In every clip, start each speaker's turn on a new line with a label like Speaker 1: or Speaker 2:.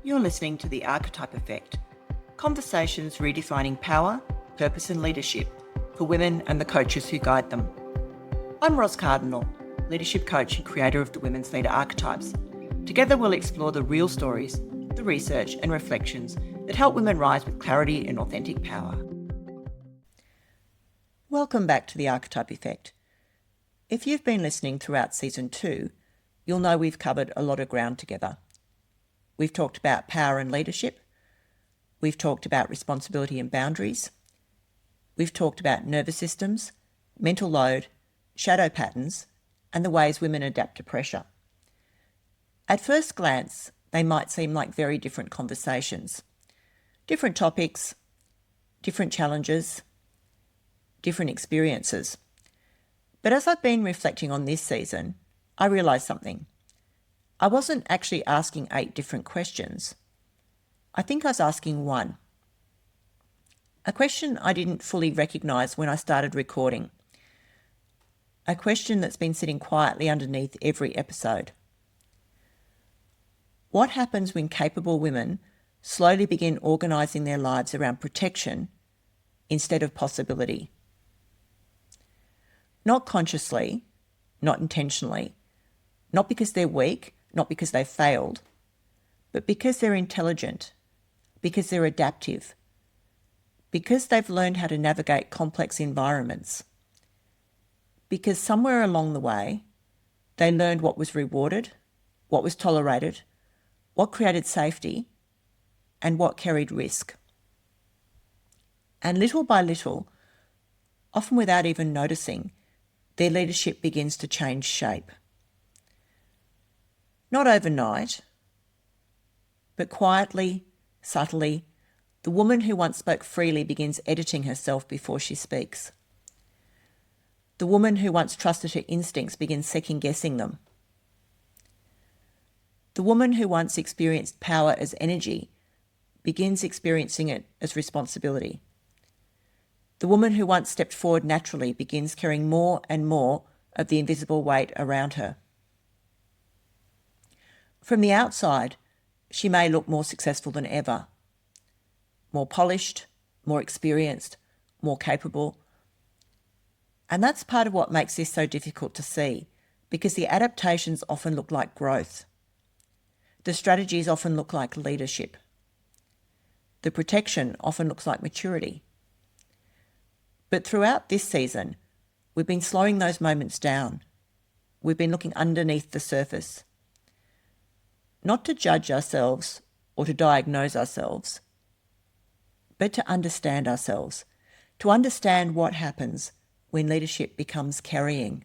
Speaker 1: You're listening to the Archetype Effect, conversations redefining power, purpose and leadership for women and the coaches who guide them. I'm Ros Cardinal, leadership coach and creator of the Women's Leader Archetypes. Together we'll explore the real stories, the research and reflections that help women rise with clarity and authentic power. Welcome back to the Archetype Effect. If you've been listening throughout Season 2, you'll know we've covered a lot of ground together. We've talked about power and leadership. We've talked about responsibility and boundaries. We've talked about nervous systems, mental load, shadow patterns, and the ways women adapt to pressure. At first glance, they might seem like very different conversations. Different topics, different challenges, different experiences. But as I've been reflecting on this season, I realised something. I wasn't actually asking 8 different questions. I think I was asking one. A question I didn't fully recognise when I started recording. A question that's been sitting quietly underneath every episode. What happens when capable women slowly begin organising their lives around protection instead of possibility? Not consciously, not intentionally, not because they're weak, not because they failed, but because they're intelligent, because they're adaptive, because they've learned how to navigate complex environments, because somewhere along the way, they learned what was rewarded, what was tolerated, what created safety, and what carried risk. And little by little, often without even noticing, their leadership begins to change shape. Not overnight, but quietly, subtly, the woman who once spoke freely begins editing herself before she speaks. The woman who once trusted her instincts begins second-guessing them. The woman who once experienced power as energy begins experiencing it as responsibility. The woman who once stepped forward naturally begins carrying more and more of the invisible weight around her. From the outside, she may look more successful than ever, more polished, more experienced, more capable. And that's part of what makes this so difficult to see, because the adaptations often look like growth. The strategies often look like leadership. The protection often looks like maturity. But throughout this season, we've been slowing those moments down. We've been looking underneath the surface. Not to judge ourselves or to diagnose ourselves, but to understand ourselves, to understand what happens when leadership becomes carrying,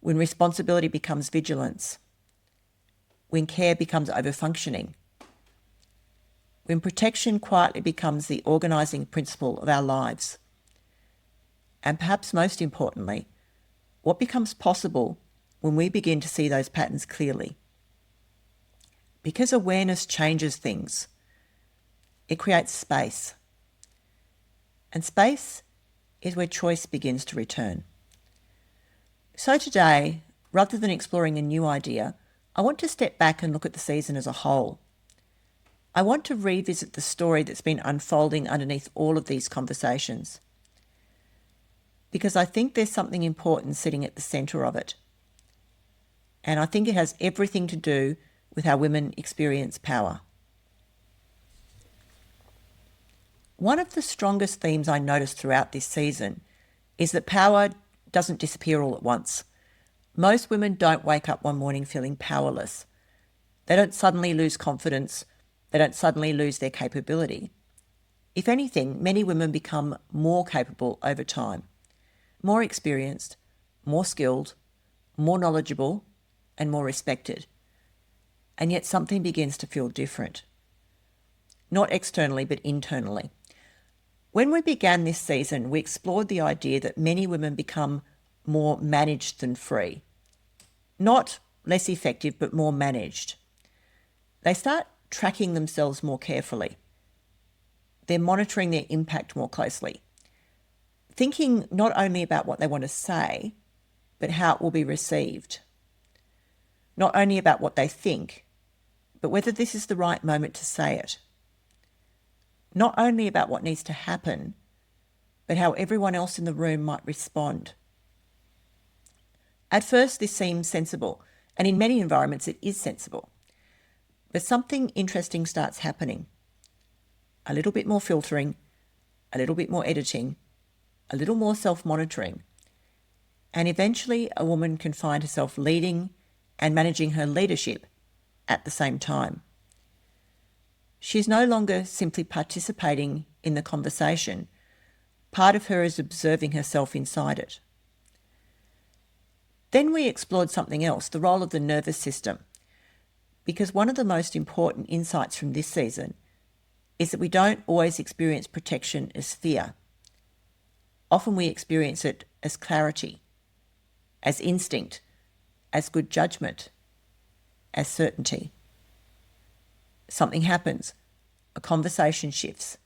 Speaker 1: when responsibility becomes vigilance, when care becomes overfunctioning, when protection quietly becomes the organising principle of our lives. And perhaps most importantly, what becomes possible when we begin to see those patterns clearly. Because awareness changes things. It creates space. And space is where choice begins to return. So today, rather than exploring a new idea, I want to step back and look at the season as a whole. I want to revisit the story that's been unfolding underneath all of these conversations. Because I think there's something important sitting at the centre of it. And I think it has everything to do with how women experience power. One of the strongest themes I noticed throughout this season is that power doesn't disappear all at once. Most women don't wake up one morning feeling powerless. They don't suddenly lose confidence. They don't suddenly lose their capability. If anything, many women become more capable over time, more experienced, more skilled, more knowledgeable, and more respected. And yet something begins to feel different. Not externally, but internally. When we began this season, we explored the idea that many women become more managed than free. Not less effective, but more managed. They start tracking themselves more carefully. They're monitoring their impact more closely. Thinking not only about what they want to say, but how it will be received. Not only about what they think, but whether this is the right moment to say it. Not only about what needs to happen, but how everyone else in the room might respond. At first, this seems sensible, and in many environments it is sensible. But something interesting starts happening. A little bit more filtering, a little bit more editing, a little more self-monitoring, and eventually a woman can find herself leading and managing her leadership at the same time. She's no longer simply participating in the conversation. Part of her is observing herself inside it. Then we explored something else, the role of the nervous system, because one of the most important insights from this season is that we don't always experience protection as fear. Often we experience it as clarity, as instinct, as good judgment, as certainty. Something happens, a conversation shifts,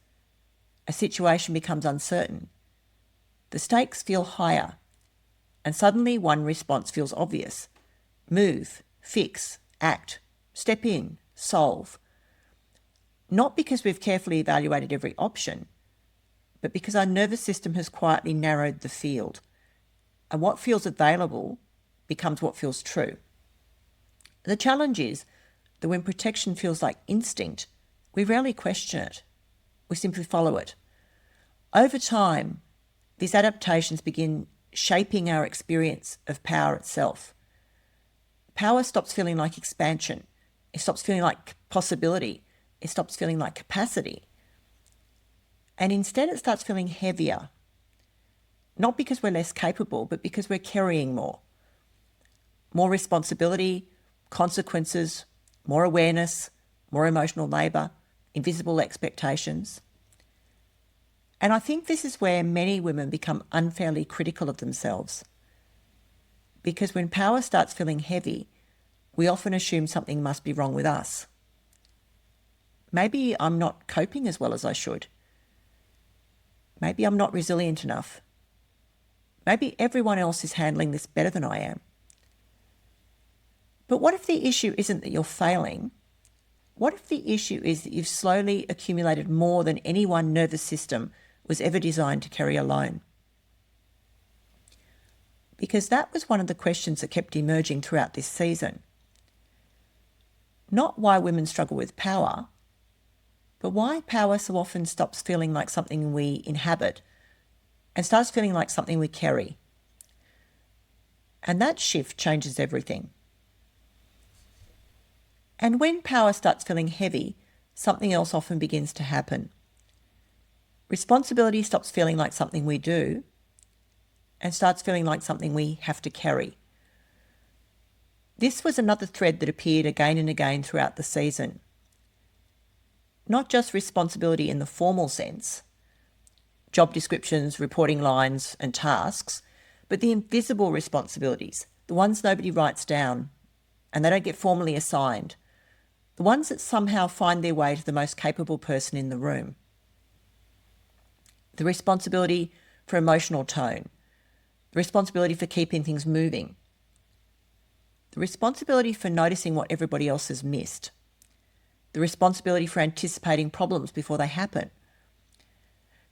Speaker 1: a situation becomes uncertain, the stakes feel higher, and suddenly one response feels obvious. Move, fix, act, step in, solve. Not because we've carefully evaluated every option, but because our nervous system has quietly narrowed the field, and what feels available becomes what feels true. The challenge is that when protection feels like instinct, we rarely question it. We simply follow it. Over time, these adaptations begin shaping our experience of power itself. Power stops feeling like expansion. It stops feeling like possibility. It stops feeling like capacity. And instead it starts feeling heavier. Not because we're less capable, but because we're carrying more. More responsibility, consequences, more awareness, more emotional labour, invisible expectations. And I think this is where many women become unfairly critical of themselves. Because when power starts feeling heavy, we often assume something must be wrong with us. Maybe I'm not coping as well as I should. Maybe I'm not resilient enough. Maybe everyone else is handling this better than I am. But what if the issue isn't that you're failing? What if the issue is that you've slowly accumulated more than any one nervous system was ever designed to carry alone? Because that was one of the questions that kept emerging throughout this season. Not why women struggle with power, but why power so often stops feeling like something we inhabit and starts feeling like something we carry. And that shift changes everything. And when power starts feeling heavy, something else often begins to happen. Responsibility stops feeling like something we do and starts feeling like something we have to carry. This was another thread that appeared again and again throughout the season. Not just responsibility in the formal sense, job descriptions, reporting lines and tasks, but the invisible responsibilities, the ones nobody writes down and they don't get formally assigned, the ones that somehow find their way to the most capable person in the room. The responsibility for emotional tone, the responsibility for keeping things moving, the responsibility for noticing what everybody else has missed, the responsibility for anticipating problems before they happen,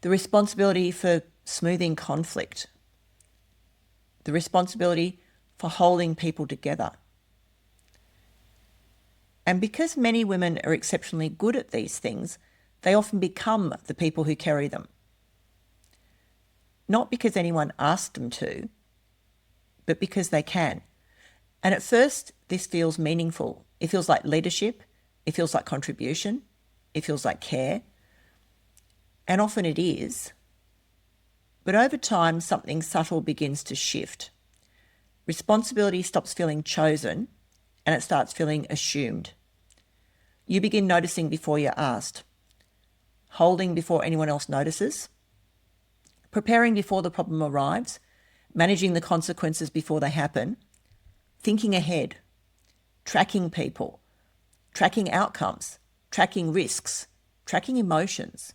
Speaker 1: the responsibility for smoothing conflict, the responsibility for holding people together. And because many women are exceptionally good at these things, they often become the people who carry them. Not because anyone asked them to, but because they can. And at first, this feels meaningful. It feels like leadership. It feels like contribution. It feels like care. And often it is. But over time, something subtle begins to shift. Responsibility stops feeling chosen and it starts feeling assumed. You begin noticing before you're asked, holding before anyone else notices, preparing before the problem arrives, managing the consequences before they happen, thinking ahead, tracking people, tracking outcomes, tracking risks, tracking emotions,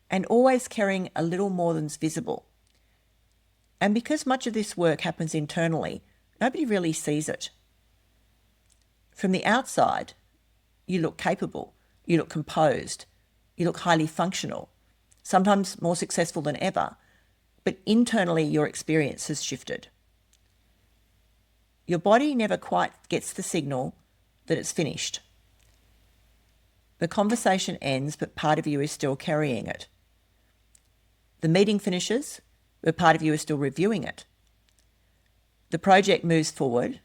Speaker 1: and always carrying a little more than's visible. And because much of this work happens internally, nobody really sees it. From the outside, you look capable, you look composed, you look highly functional, sometimes more successful than ever, but internally your experience has shifted. Your body never quite gets the signal that it's finished. The conversation ends, but part of you is still carrying it. The meeting finishes, but part of you is still reviewing it. The project moves forward,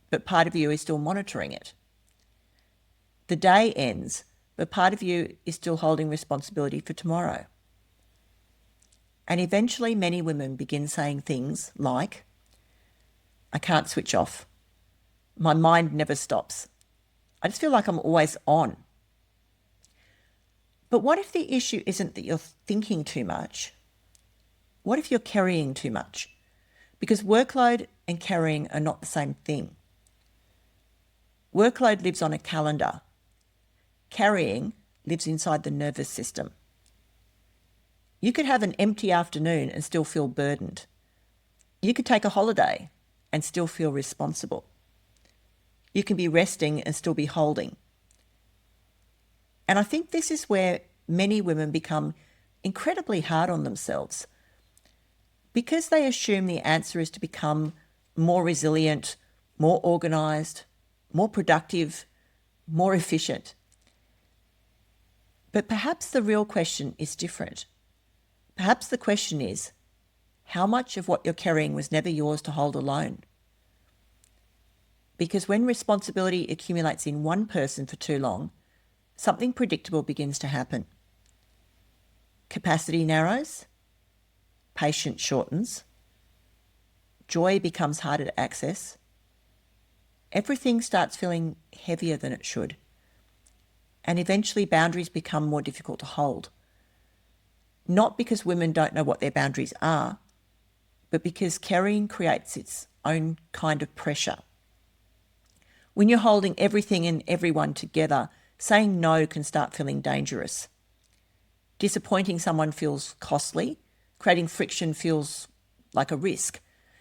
Speaker 1: but part of you is still monitoring it. The day ends, but part of you is still holding responsibility for tomorrow. And eventually many women begin saying things like, I can't switch off. My mind never stops. I just feel like I'm always on. But what if the issue isn't that you're thinking too much? What if you're carrying too much? Because workload and carrying are not the same thing. Workload lives on a calendar. Carrying lives inside the nervous system. You could have an empty afternoon and still feel burdened. You could take a holiday and still feel responsible. You can be resting and still be holding. And I think this is where many women become incredibly hard on themselves because they assume the answer is to become more resilient, more organised, more productive, more efficient. But perhaps the real question is different. Perhaps the question is, how much of what you're carrying was never yours to hold alone? Because when responsibility accumulates in one person for too long, something predictable begins to happen. Capacity narrows, patience shortens, joy becomes harder to access, everything starts feeling heavier than it should, and eventually boundaries become more difficult to hold. Not because women don't know what their boundaries are, but because carrying creates its own kind of pressure. When you're holding everything and everyone together, saying no can start feeling dangerous. Disappointing someone feels costly. Creating friction feels like a risk.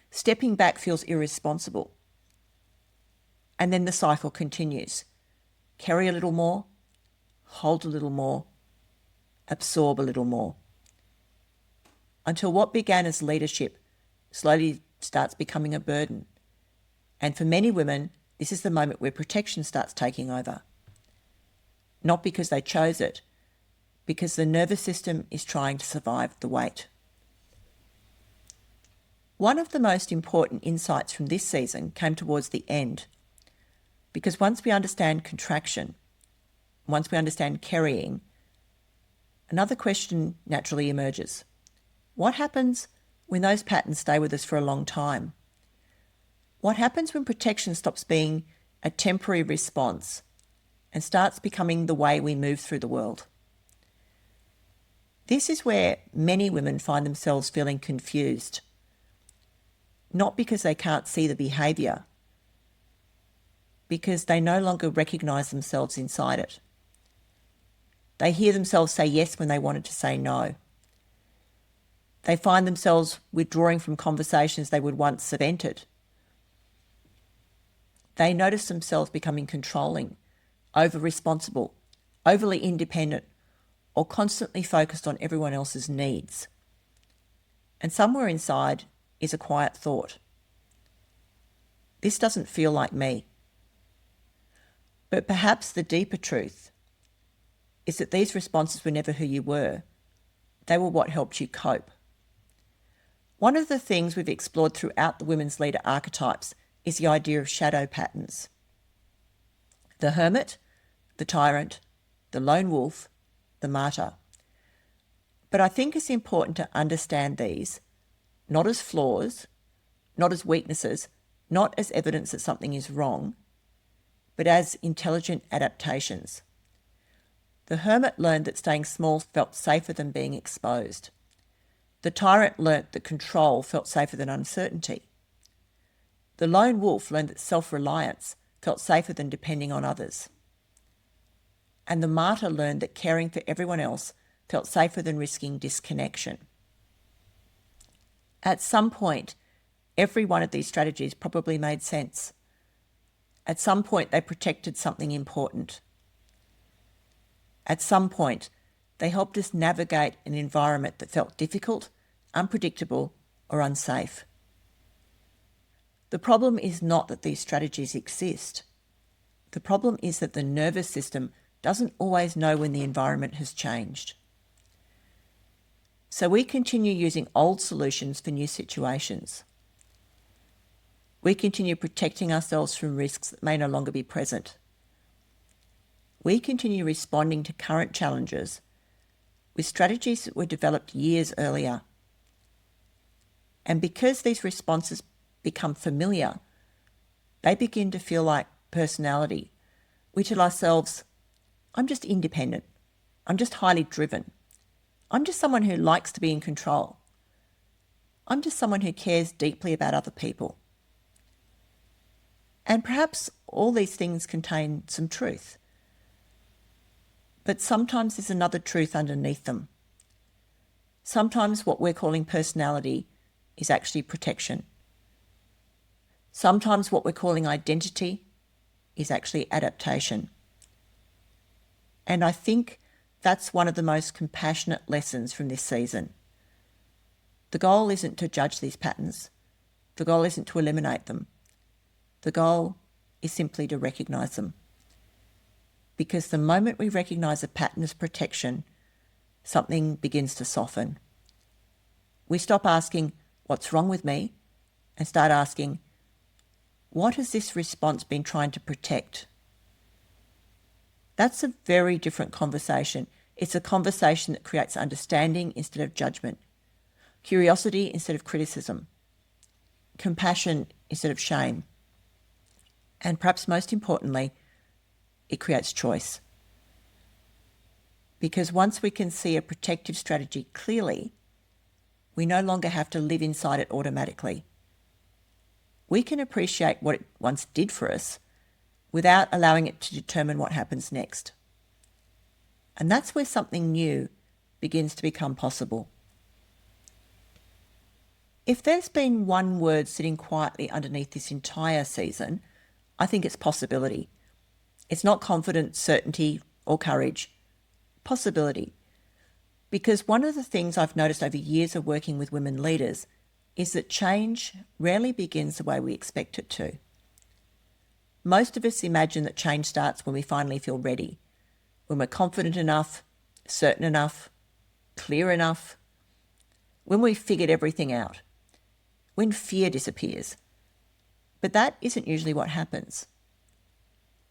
Speaker 1: Stepping back feels irresponsible. And then the cycle continues. Carry a little more, hold a little more, absorb a little more. Until what began as leadership slowly starts becoming a burden. And for many women, this is the moment where protection starts taking over. Not because they chose it, because the nervous system is trying to survive the weight. One of the most important insights from this season came towards the end, because once we understand contraction, once we understand carrying, another question naturally emerges. What happens when those patterns stay with us for a long time? What happens when protection stops being a temporary response and starts becoming the way we move through the world? This is where many women find themselves feeling confused, not because they can't see the behaviour, because they no longer recognise themselves inside it. They hear themselves say yes when they wanted to say no. They find themselves withdrawing from conversations they would once have entered. They notice themselves becoming controlling, over-responsible, overly independent, or constantly focused on everyone else's needs. And somewhere inside is a quiet thought. This doesn't feel like me. But perhaps the deeper truth is that these responses were never who you were. They were what helped you cope. One of the things we've explored throughout the women's leader archetypes is the idea of shadow patterns. The Hermit, the Tyrant, the Lone Wolf, the Martyr. But I think it's important to understand these, not as flaws, not as weaknesses, not as evidence that something is wrong, but as intelligent adaptations. The Hermit learned that staying small felt safer than being exposed. The Tyrant learnt that control felt safer than uncertainty. The Lone Wolf learned that self-reliance felt safer than depending on others. And the Martyr learned that caring for everyone else felt safer than risking disconnection. At some point, every one of these strategies probably made sense. At some point, they protected something important. At some point, they helped us navigate an environment that felt difficult, unpredictable, or unsafe. The problem is not that these strategies exist. The problem is that the nervous system doesn't always know when the environment has changed. So we continue using old solutions for new situations. We continue protecting ourselves from risks that may no longer be present. We continue responding to current challenges with strategies that were developed years earlier. And because these responses become familiar, they begin to feel like personality. We tell ourselves, I'm just independent. I'm just highly driven. I'm just someone who likes to be in control. I'm just someone who cares deeply about other people. And perhaps all these things contain some truth. But sometimes there's another truth underneath them. Sometimes what we're calling personality is actually protection. Sometimes what we're calling identity is actually adaptation. And I think that's one of the most compassionate lessons from this season. The goal isn't to judge these patterns. The goal isn't to eliminate them. The goal is simply to recognise them. Because the moment we recognise a pattern as protection, something begins to soften. We stop asking, what's wrong with me? And start asking, what has this response been trying to protect? That's a very different conversation. It's a conversation that creates understanding instead of judgment, curiosity instead of criticism, compassion instead of shame. And perhaps most importantly, it creates choice. Because once we can see a protective strategy clearly, we no longer have to live inside it automatically. We can appreciate what it once did for us without allowing it to determine what happens next. And that's where something new begins to become possible. If there's been one word sitting quietly underneath this entire season, I think it's possibility. It's not confidence, certainty, or courage. Possibility. Because one of the things I've noticed over years of working with women leaders is that change rarely begins the way we expect it to. Most of us imagine that change starts when we finally feel ready, when we're confident enough, certain enough, clear enough, when we've figured everything out, when fear disappears. But that isn't usually what happens.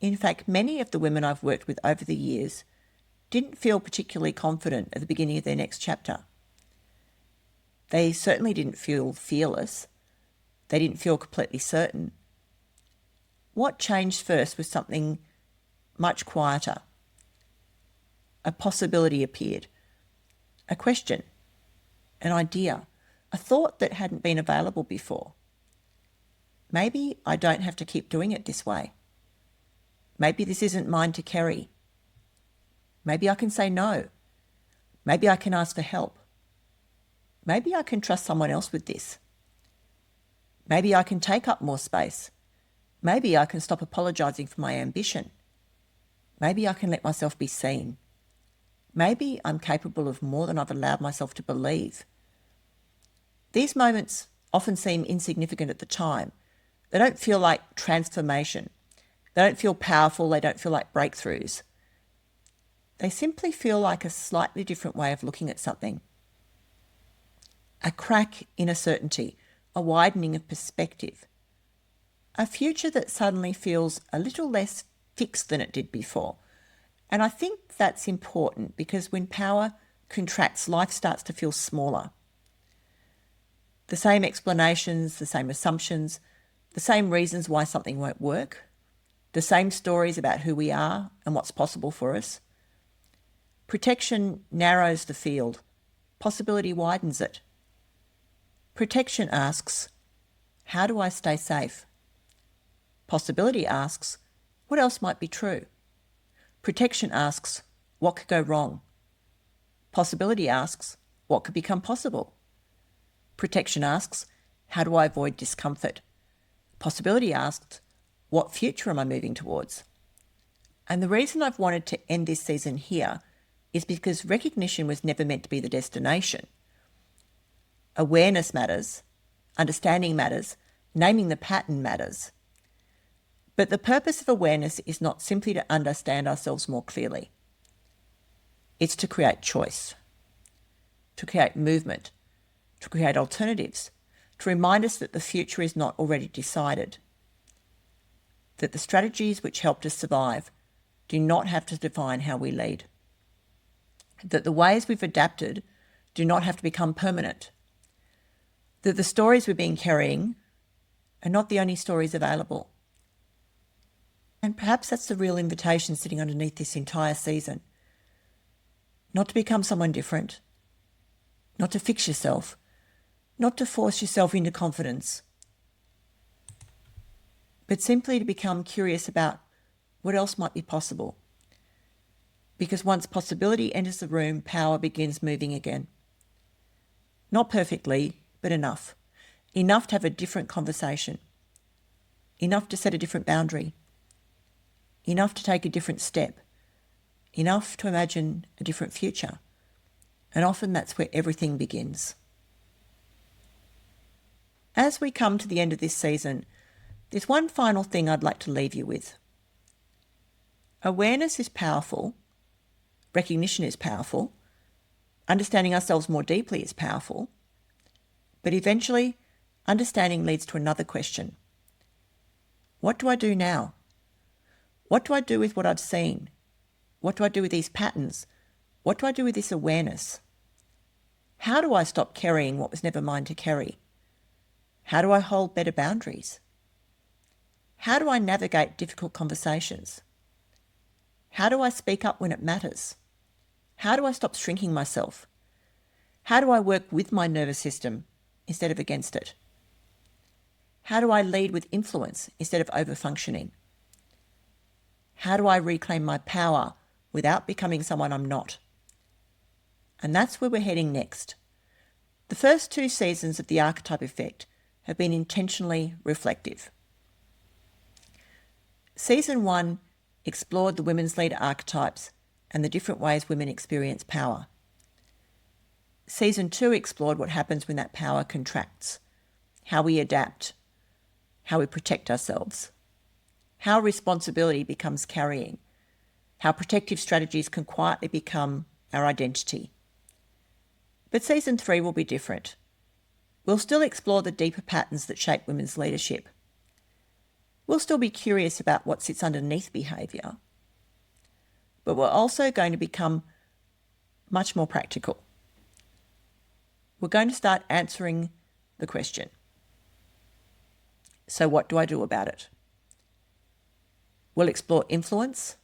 Speaker 1: In fact, many of the women I've worked with over the years didn't feel particularly confident at the beginning of their next chapter. They certainly didn't feel fearless. They didn't feel completely certain. What changed first was something much quieter. A possibility appeared. A question. An idea. A thought that hadn't been available before. Maybe I don't have to keep doing it this way. Maybe this isn't mine to carry. Maybe I can say no. Maybe I can ask for help. Maybe I can trust someone else with this. Maybe I can take up more space. Maybe I can stop apologising for my ambition. Maybe I can let myself be seen. Maybe I'm capable of more than I've allowed myself to believe. These moments often seem insignificant at the time. They don't feel like transformation. They don't feel powerful. They don't feel like breakthroughs. They simply feel like a slightly different way of looking at something. A crack in a certainty, a widening of perspective. A future that suddenly feels a little less fixed than it did before. And I think that's important because when power contracts, life starts to feel smaller. The same explanations, the same assumptions, the same reasons why something won't work, the same stories about who we are and what's possible for us. Protection narrows the field. Possibility widens it. Protection asks, how do I stay safe? Possibility asks, what else might be true? Protection asks, what could go wrong? Possibility asks, what could become possible? Protection asks, how do I avoid discomfort? Possibility asks, What future am I moving towards? And the reason I've wanted to end this season here is because recognition was never meant to be the destination. Awareness matters, understanding matters, naming the pattern matters. But the purpose of awareness is not simply to understand ourselves more clearly. It's to create choice, to create movement, to create alternatives, to remind us that the future is not already decided, that the strategies which helped us survive do not have to define how we lead, that the ways we've adapted do not have to become permanent, that the stories we've been carrying are not the only stories available. And perhaps that's the real invitation sitting underneath this entire season. Not to become someone different, not to fix yourself, not to force yourself into confidence, but simply to become curious about what else might be possible. Because once possibility enters the room, power begins moving again. Not perfectly, but enough. Enough to have a different conversation. Enough to set a different boundary. Enough to take a different step. Enough to imagine a different future. And often that's where everything begins. As we come to the end of this season, there's one final thing I'd like to leave you with. Awareness is powerful. Recognition is powerful. Understanding ourselves more deeply is powerful. But eventually, understanding leads to another question. What do I do now? What do I do with what I've seen? What do I do with these patterns? What do I do with this awareness? How do I stop carrying what was never mine to carry? How do I hold better boundaries? How do I navigate difficult conversations? How do I speak up when it matters? How do I stop shrinking myself? How do I work with my nervous system instead of against it? How do I lead with influence instead of overfunctioning? How do I reclaim my power without becoming someone I'm not? And that's where we're heading next. The first 2 seasons of the Archetype Effect have been intentionally reflective. Season 1 explored the women's leader archetypes and the different ways women experience power. Season 2 explored what happens when that power contracts, how we adapt, how we protect ourselves, how responsibility becomes carrying, how protective strategies can quietly become our identity. But Season 3 will be different. We'll still explore the deeper patterns that shape women's leadership. We'll still be curious about what sits underneath behaviour, but we're also going to become much more practical. We're going to start answering the question. So what do I do about it? We'll explore influence,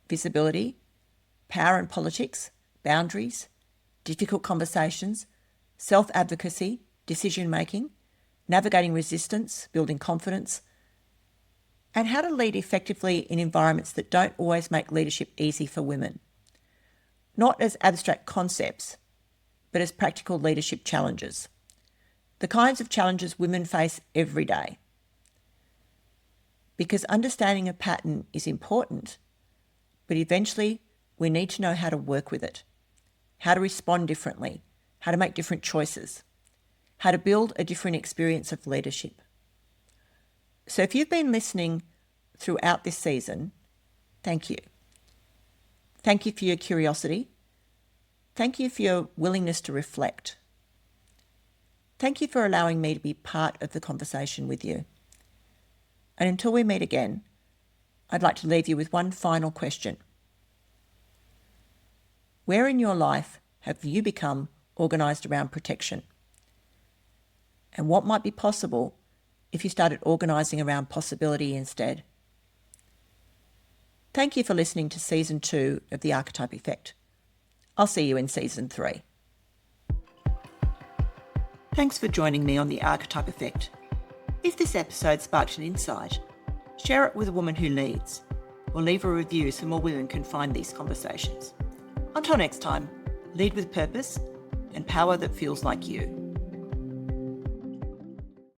Speaker 1: visibility, power and politics, boundaries, difficult conversations, self-advocacy, decision-making, navigating resistance, building confidence, and how to lead effectively in environments that don't always make leadership easy for women. Not as abstract concepts, but as practical leadership challenges. The kinds of challenges women face every day. Because understanding a pattern is important, but eventually we need to know how to work with it, how to respond differently, how to make different choices, how to build a different experience of leadership. So if you've been listening throughout this season, thank you. Thank you for your curiosity. Thank you for your willingness to reflect. Thank you for allowing me to be part of the conversation with you. And until we meet again, I'd like to leave you with one final question. Where in your life have you become organised around protection? And what might be possible if you started organising around possibility instead? Thank you for listening to Season 2 of The Archetype Effect. I'll see you in Season 3. Thanks for joining me on The Archetype Effect. If this episode sparked an insight, share it with a woman who leads, or leave a review so more women can find these conversations. Until next time, lead with purpose and power that feels like you.